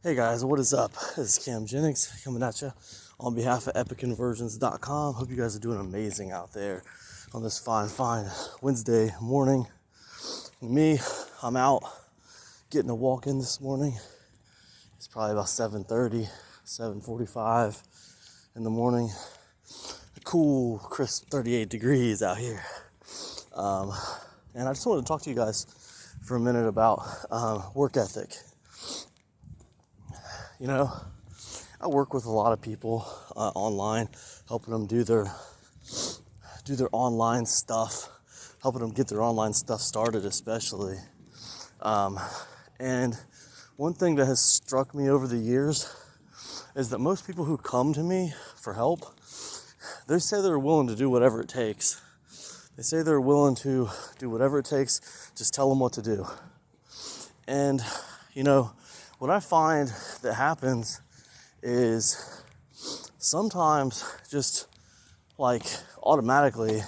Hey guys, what is up? This is Cam Jennings coming at you on behalf of EpicConversions.com. Hope you guys are doing amazing out there on this fine Wednesday morning. Me, I'm out getting a walk in this morning. It's probably about 7:30, 7:45 in the morning. A cool, crisp 38 degrees out here. And I just wanted to talk to you guys for a minute about work ethic. You know, I work with a lot of people online, helping them do their online stuff, helping them get their online stuff started, especially. And one thing that has struck me over the years is that most people who come to me for help, they say they're willing to do whatever it takes. They say they're willing to do whatever it takes. Just tell them what to do. And, you know, what I find that happens is sometimes just like automatically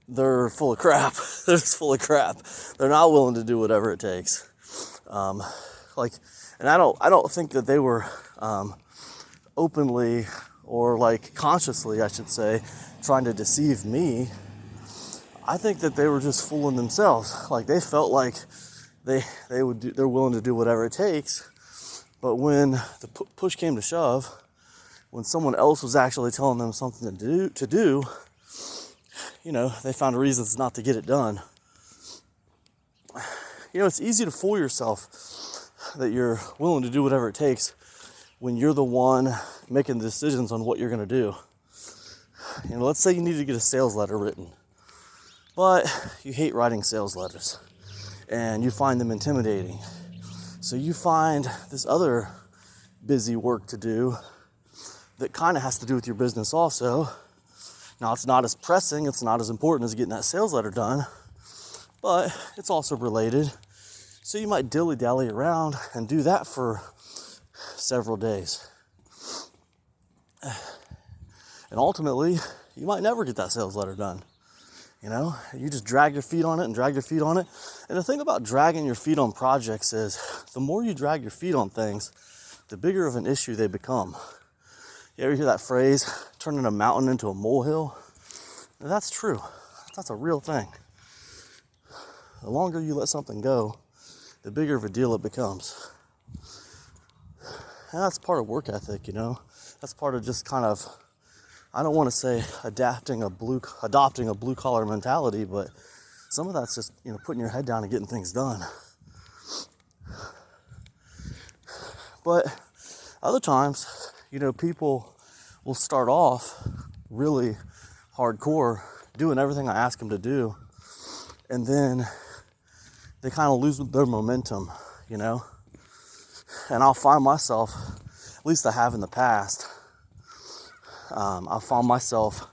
they're full of crap. They're just full of crap. They're not willing to do whatever it takes. And I don't think that they were openly or like consciously, I should say, trying to deceive me. I think that they were just fooling themselves. Like they felt like they're willing to do whatever it takes, but when the push came to shove, when someone else was actually telling them something to do, you know, they found reasons not to get it done. You know, it's easy to fool yourself that you're willing to do whatever it takes when you're the one making the decisions on what you're going to do. You know, let's say you need to get a sales letter written, but you hate writing sales letters and you find them intimidating. So you find this other busy work to do that kind of has to do with your business also. Now, it's not as pressing, it's not as important as getting that sales letter done, but it's also related. So you might dilly-dally around and do that for several days. And ultimately, you might never get that sales letter done. You know, you just drag your feet on it and drag your feet on it. And the thing about dragging your feet on projects is the more you drag your feet on things, the bigger of an issue they become. You ever hear that phrase, turning a mountain into a molehill? Now, that's true. That's a real thing. The longer you let something go, the bigger of a deal it becomes. And that's part of work ethic, you know. That's part of just kind of, I don't want to say adopting a blue collar mentality, but some of that's just, you know, putting your head down and getting things done. But other times, you know, people will start off really hardcore, doing everything I ask them to do, and then they kind of lose their momentum, you know. And I'll find myself, at least I have in the past, I found myself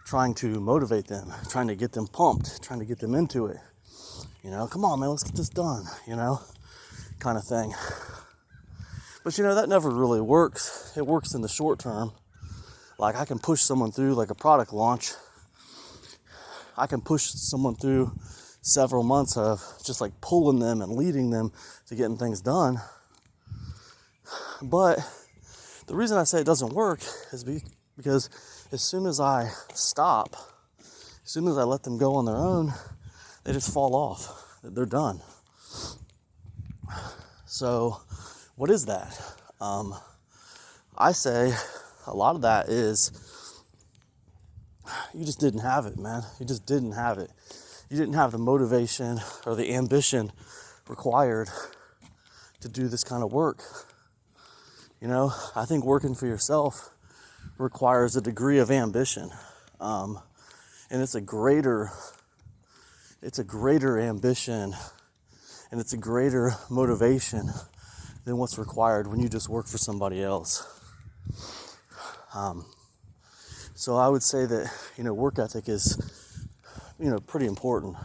trying to motivate them, trying to get them pumped, trying to get them into it. You know, come on, man, let's get this done, you know, kind of thing. But, you know, that never really works. It works in the short term. Like, I can push someone through, like a product launch. I can push someone through several months of just like pulling them and leading them to getting things done. But the reason I say it doesn't work is because as soon as I stop, as soon as I let them go on their own, they just fall off. They're done. So what is that? I say a lot of that is you just didn't have it, man. You just didn't have it. You didn't have the motivation or the ambition required to do this kind of work. You know, I think working for yourself requires a degree of ambition, and it's a greater ambition, and it's a greater motivation than what's required when you just work for somebody else. So I would say that, you know, work ethic is, you know, pretty important.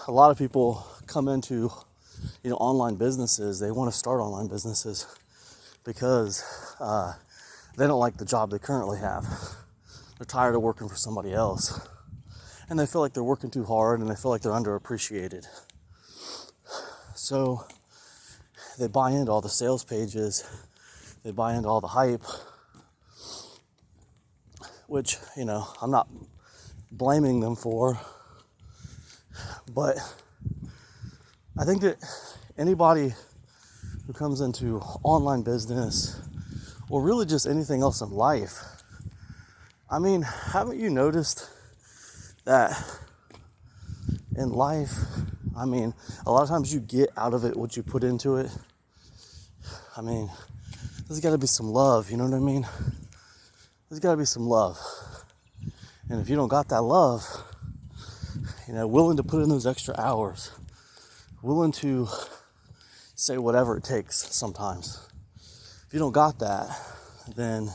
A lot of people come into, you know, online businesses. They want to start online businesses because they don't like the job they currently have. They're tired of working for somebody else. And they feel like they're working too hard and they feel like they're underappreciated. So they buy into all the sales pages, they buy into all the hype, which, I'm not blaming them for, but I think that anybody who comes into online business or really just anything else in life, haven't you noticed that in life, a lot of times you get out of it what you put into it? There's got to be some love, you know what I mean? There's got to be some love. And if you don't got that love, willing to put in those extra hours, willing to say whatever it takes sometimes. If you don't got that, then,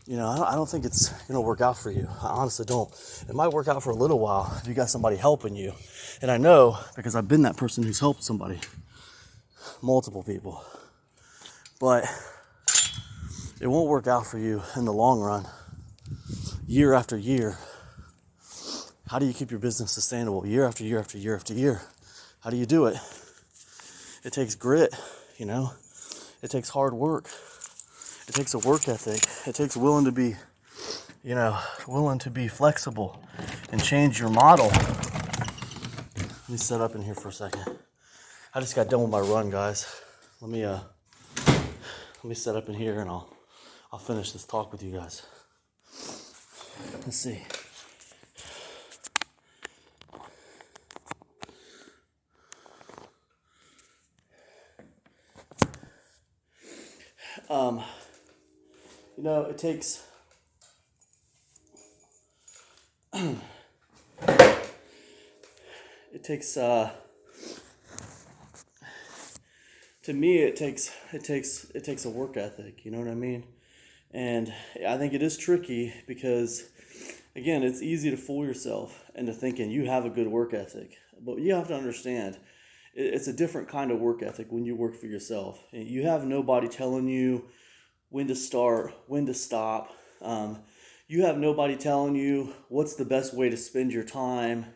I don't think it's going to work out for you. I honestly don't. It might work out for a little while if you got somebody helping you. And I know because I've been that person who's helped somebody, multiple people. But it won't work out for you in the long run, year after year. How do you keep your business sustainable year after year after year after year? How do you do it? It takes grit, It takes hard work. It takes a work ethic. It takes willing to be flexible and change your model. Let me set up in here for a second. I just got done with my run, guys. Let me set up in here and I'll finish this talk with you guys. Let's see. It takes to me it takes a work ethic, you know what I mean? And I think it is tricky because, again, it's easy to fool yourself into thinking you have a good work ethic, but you have to understand it's a different kind of work ethic when you work for yourself. You have nobody telling you when to start, when to stop. You have nobody telling you what's the best way to spend your time.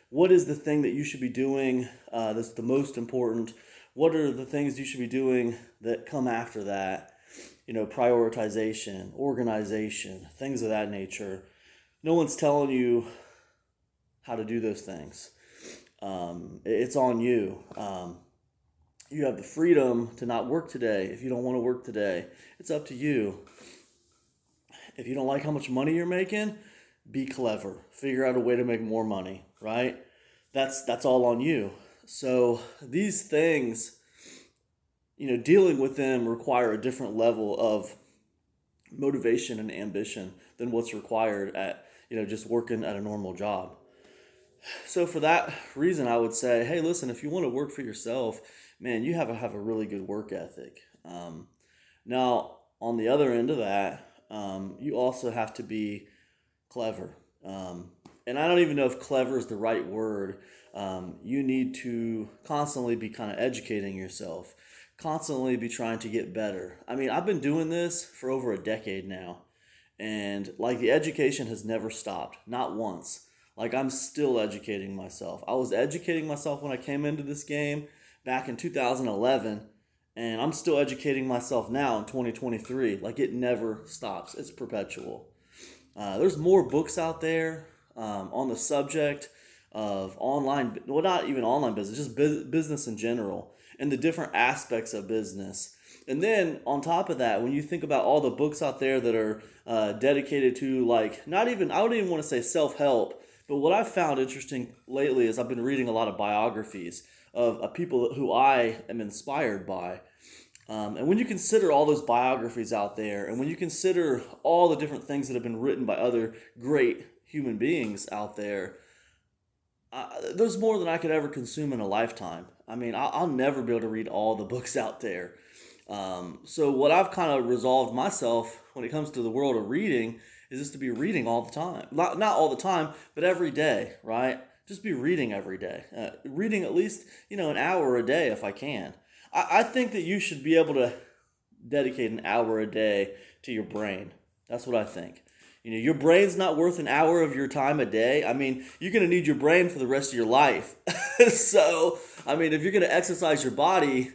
What is the thing that you should be doing that's the most important? What are the things you should be doing that come after that? Prioritization, organization, things of that nature. No one's telling you how to do those things. It's on you. You have the freedom to not work today. If you don't want to work today, it's up to you. If you don't like how much money you're making, be clever. Figure out a way to make more money, right? That's all on you. So these things, dealing with them require a different level of motivation and ambition than what's required at, just working at a normal job. So for that reason, I would say, hey, listen, if you want to work for yourself, man, you have a really good work ethic. Now, on the other end of that, you also have to be clever. And I don't even know if clever is the right word. You need to constantly be kind of educating yourself, constantly be trying to get better. I've been doing this for over a decade now, and the education has never stopped, not once. I'm still educating myself. I was educating myself when I came into this game back in 2011, and I'm still educating myself now in 2023. It never stops. It's perpetual. There's more books out there on the subject of online, well, not even online business, just business in general, and the different aspects of business. And then on top of that, when you think about all the books out there that are dedicated to I don't even want to say self-help, but what I've found interesting lately is I've been reading a lot of biographies of people who I am inspired by. And when you consider all those biographies out there, and when you consider all the different things that have been written by other great human beings out there, there's more than I could ever consume in a lifetime. I'll never be able to read all the books out there. So what I've kind of resolved myself when it comes to the world of reading is just to be reading all the time. Not all the time, but every day, right? Just be reading every day. Reading at least, an hour a day if I can. I think that you should be able to dedicate an hour a day to your brain. That's what I think. Your brain's not worth an hour of your time a day. You're going to need your brain for the rest of your life. So, if you're going to exercise your body,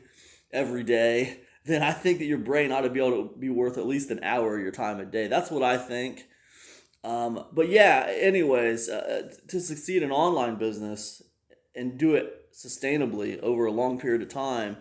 every day, then I think that your brain ought to be able to be worth at least an hour of your time a day. That's what I think. But yeah, anyways, to succeed in online business and do it sustainably over a long period of time,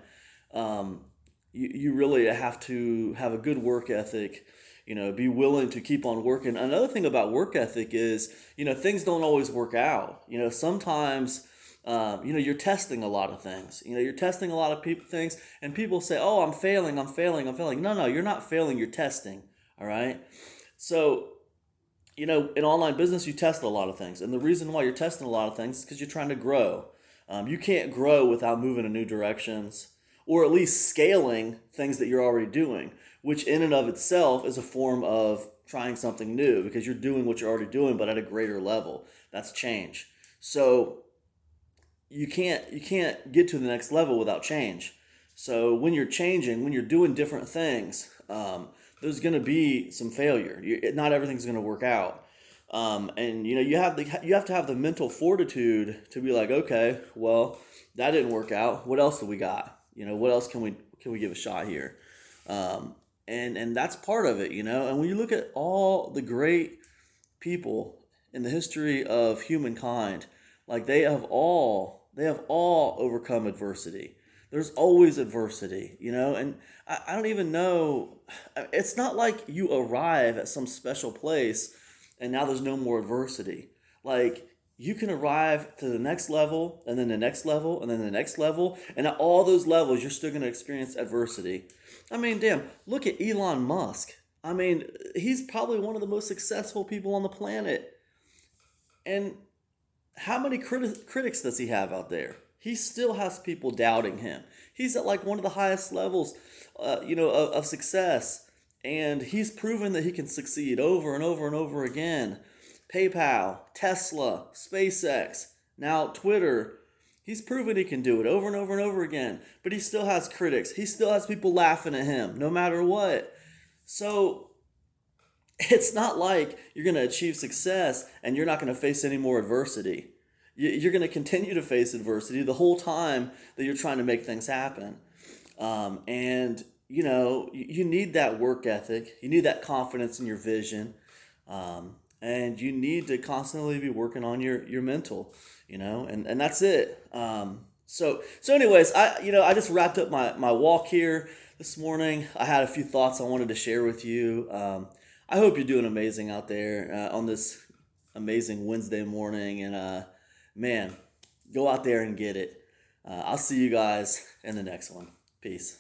um, you really have to have a good work ethic, be willing to keep on working. Another thing about work ethic is, things don't always work out. Sometimes, you're testing a lot of things. You're testing a lot of people things, and people say, "Oh, I'm failing, I'm failing, I'm failing." No, no, you're not failing. You're testing. All right. So, in online business, you test a lot of things. And the reason why you're testing a lot of things is because you're trying to grow. You can't grow without moving in new directions or at least scaling things that you're already doing, which in and of itself is a form of trying something new because you're doing what you're already doing, but at a greater level. That's change. So you can't get to the next level without change. So when you're changing, when you're doing different things, there's going to be some failure. Not everything's going to work out, and you have to have the mental fortitude to be like, okay, well, that didn't work out. What else do we got? What else can we give a shot here? And that's part of it. And when you look at all the great people in the history of humankind, like they have all overcome adversity. There's always adversity, and I don't even know. It's not like you arrive at some special place and now there's no more adversity. Like, you can arrive to the next level and then the next level and then the next level, and at all those levels you're still going to experience adversity. I mean, damn, look at Elon Musk. I mean, he's probably one of the most successful people on the planet. And how many critics does he have out there? He still has people doubting him. He's at like one of the highest levels, of success, and he's proven that he can succeed over and over and over again. PayPal, Tesla, SpaceX, now Twitter. He's proven he can do it over and over and over again, but he still has critics. He still has people laughing at him, no matter what. So it's not like you're going to achieve success and you're not going to face any more adversity. You're going to continue to face adversity the whole time that you're trying to make things happen. And, you need that work ethic. You need that confidence in your vision. And you need to constantly be working on your mental, and that's it. So anyways, I just wrapped up my walk here this morning. I had a few thoughts I wanted to share with you. I hope you're doing amazing out there on this amazing Wednesday morning. And man, go out there and get it. I'll see you guys in the next one. Peace.